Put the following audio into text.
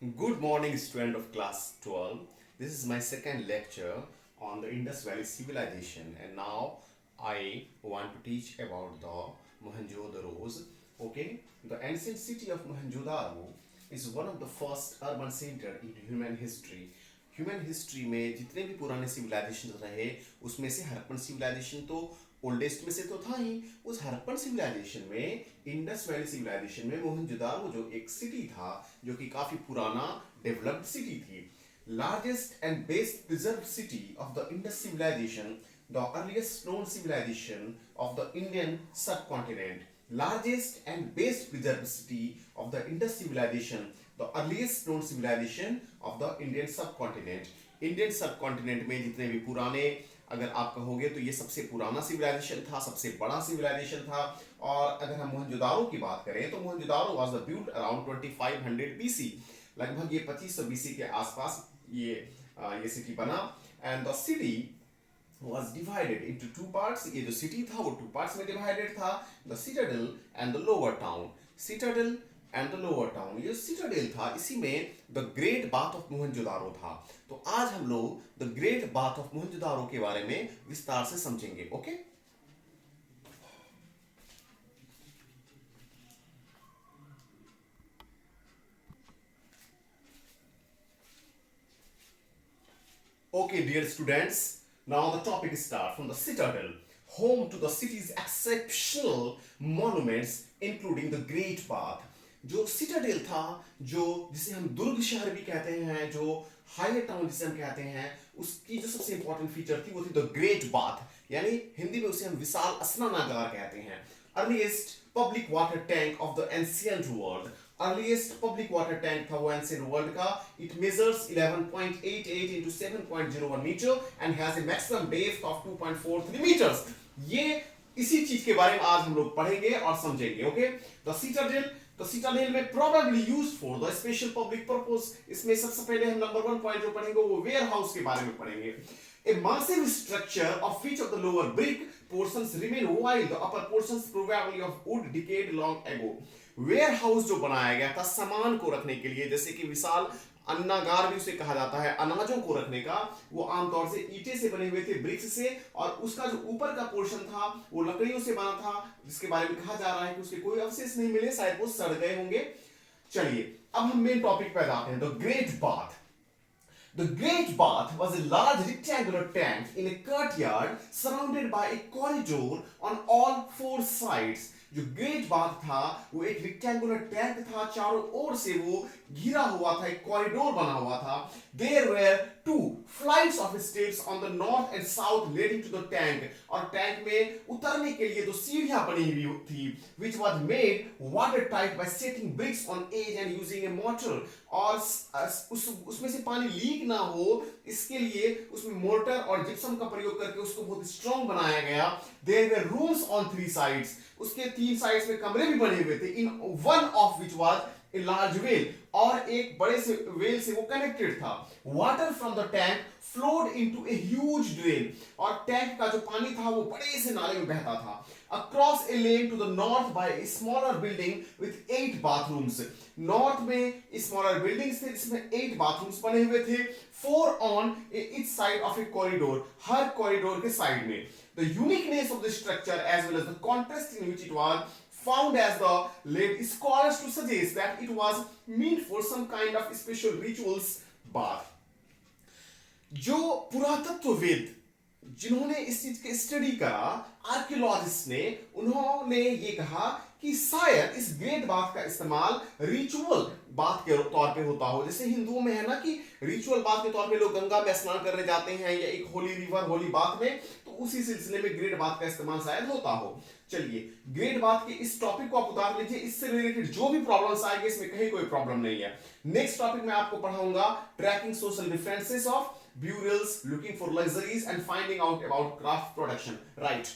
Good morning, student of class 12. This is my second lecture on the Indus Valley civilization, and now I want to teach about the Mohenjo-daros. Okay, the ancient city of Mohenjo-daro is one of the first urban center in human history. Human history में जितने भी पुराने civilisation रहे उसमें से Harappan civilisation तो oldest में से तो था ही। उस हड़प्पन सिविलाइजेशन में इंडस वैली सिविलाइजेशन में मोहनजोदारो जो एक सिटी था जो कि काफी पुराना डेवलप्ड सिटी थी। Largest and best preserve city of the Indus civilisation, the earliest known civilisation of the Indian subcontinent. Largest and best preserved city of the Indus civilization, the earliest known civilization of the Indian subcontinent. Indian subcontinent में जितने भी पुराने अगर आप कहोगे तो ये सबसे पुराना सिविलाइजेशन था, सबसे बड़ा सिविलाइजेशन था। और अगर हम मोहनजोदारो की बात करें तो Mohenjodaro was the built around 2500 BC, लगभग ये 2500 BC के आसपास ये सिटी बना। And the city was divided into two parts। ये जो सिटी था वो टू पार्ट्स में डिवाइडेड था, the Citadel and the lower town. Citadel and the lower town, ये सिटाडेल था इसी में the great bath of Mohenjodaro था। तो आज हम लोग the great bath of Mohenjodaro के बारे में विस्तार से समझेंगे। Okay, Okay, dear students, now the topic starts from the citadel, home to the city's exceptional monuments, including the Great Bath। जो सिटाडेल था, जो जिसे हम दुर्ग शहर भी कहते हैं, जो हाईवे टाउन जिसे हम कहते हैं, उसकी जो सबसे इंपॉर्टेंट फीचर थी वो थी द ग्रेट बाथ, यानी हिंदी में उसे हम विशाल स्नानागार कहते हैं। Earliest public water tank of the ancient world, earliest public water tank था वो एंशिएंट वर्ल्ड का। It measures 11.88 into 7.01 metre and has a maximum depth of 2.43 metres. ये इसी चीज के बारे में आज हम लोग पढ़ेंगे और समझेंगे। ओके, द सिटाडेल, तो सिटाडेल में probably used for the special public purpose. इसमें सबसे पहले हम नंबर 1 पॉइंट जो पढ़ेंगे वो वेयर हाउस के बारे में पढ़ेंगे। A massive structure of which of the lower brick portions remain while the upper portions probably of wood decayed long ago। Warehouse जो बनाया गया था सामान को रखने के लिए, जैसे कि विशाल अन्नागार भी उसे कहा जाता है, अनाजों को रखने का, वो आमतौर से ईंटे से बने हुए थे, ब्रिक्स से। और उसका जो ऊपर का पोर्शन था वो लकड़ियों से बना था, जिसके बारे में कहा जा रहा है कि उसके कोई अवशेष नहीं मिले, शायद वो सड़ गए होंगे। चलिए अब हम मेन टॉपिक पे जाते हैं, the great bath. The Great Bath was a large rectangular tank in a courtyard surrounded by a corridor on all four sides। जो ग्रेट बाथ था वो एक रेक्टेंगुलर टैंक था, चारों ओर से वो घिरा हुआ था, एक कॉरिडोर बना हुआ था। There were two flights of steps on the north and south leading to the tank। और टैंक में उतरने के लिए दो सीढ़ियां बनी हुई थी, which was made watertight by setting bricks on edge and using a mortar। और उसमें से पानी लीक ना हो इसके लिए उसमें मोर्टर और जिप्सम का प्रयोग करके उसको बहुत स्ट्रॉन्ग बनाया गया। There were rooms on three sides। उसके तीन साइड्स में कमरे भी बने हुए थे। In one of which was a large well। और एक बड़े से वेल से वो कनेक्टेड था। Water from the tank flowed into a huge drain। और टैंक का जो पानी था वो बड़े से नाले में बहता था। Across a lane to the north by a smaller building with 8 bathrooms। North में स्मॉलर बिल्डिंग्स थे जिसमें 8 बाथरूम्स बने हुए थे। 4 on each side of a corridor, her corridor के साइड में। The uniqueness of the structure as well as the context in which it was found as the led scholars to suggest that it was meant for some kind of special rituals bath। जो पुरातत्वविद जिन्होंने इस चीज के study करा, archaeologist ने, उन्होंने ये कहा कि शायद इस ग्रेट बाथ का इस्तेमाल रिचुअल बाथ के तौर पे होता हो। जैसे हिंदुओं में है ना कि रिचुअल बाथ के तौर पे लोग गंगा में स्नान करने जाते हैं या एक होली रिवर होली बाथ में, तो उसी सिलसिले में ग्रेट बाथ का इस्तेमाल शायद होता हो। चलिए ग्रेट बाथ के इस टॉपिक को आप उतार लीजिए, इससे रिलेटेड जो भी प्रॉब्लम्स आएंगे इसमें कहीं कोई प्रॉब्लम नहीं है। नेक्स्ट टॉपिक में आपको पढ़ाऊंगा tracking social differences of burials, looking for luxuries and finding out about craft production। Right।